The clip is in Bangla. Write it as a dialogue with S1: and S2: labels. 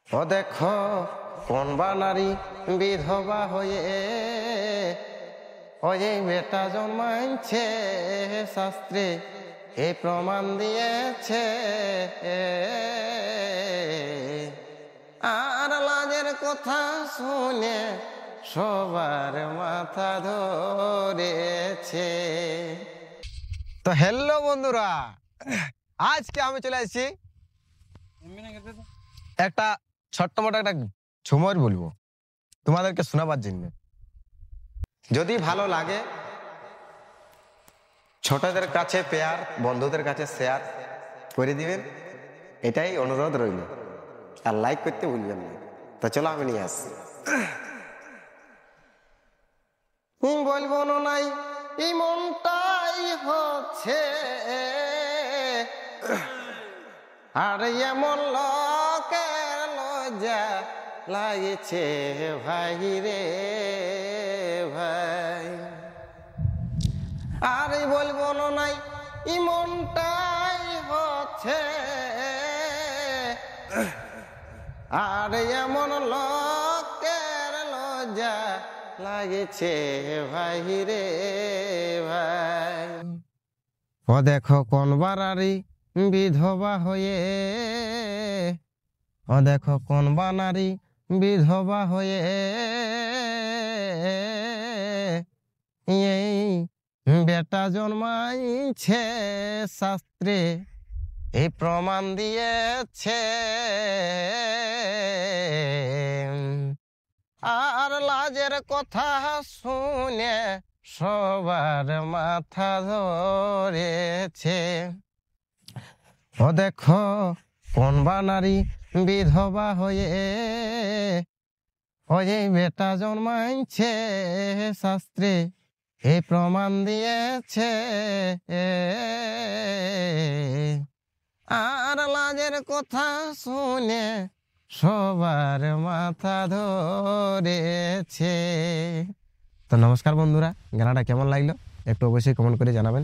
S1: ও দেখো কোন বা নারী বিধবা হয়ে ওই বেটা জন্মাইছে, শাস্ত্রে এই প্রমাণ দিয়েছে। আর লাজের কথা শুনে সবার মাথা ধরেছে। তো হ্যালো বন্ধুরা, আজকে আমি চলে আসছি একটা ছোট্ট মোটো একটা ঝুমর বলবো তোমাদেরকে শোনাবার জন্য। যদি ভালো লাগে ছোটদের কাছে পেয়ার, বন্ধুদের কাছে শেয়ার করে দিবেন, এটাই অনুরোধ রইল। আর লাইক করতে ভুলবেন না। তো চলো আমি নিয়ে আসছি। বলবো না নাই এই মনটাই হচ্ছে, আর এমন লোকের লজ্জা লাগছে ভাই রে ভাই। আর বলবো না নাই এই মনটাই হচ্ছে, আর এমন লোকের লজ্জা লাগছে ভাই রে ভাই। ও দেখো কোন বাড়ারি বিধবা হয়ে, ও দেখো কোন বানারি বিধবা হয়ে এই বেটা জন্মাইছে, শাস্ত্রে এই প্রমাণ দিয়েছে। আর লাজের কথা শুনে সবার মাথা ধরেছে। ও দেখো কোন বা নারী বিধবা হয়ে ওই বেটা জন্মাইছে, শাস্ত্রে এই প্রমাণ দিয়েছে। আর লাজের কথা শুনে সবার মাথা ধরেছে। তো নমস্কার বন্ধুরা, গানটা কেমন লাগলো একটু অবশ্যই কমেন্ট করে জানাবেন।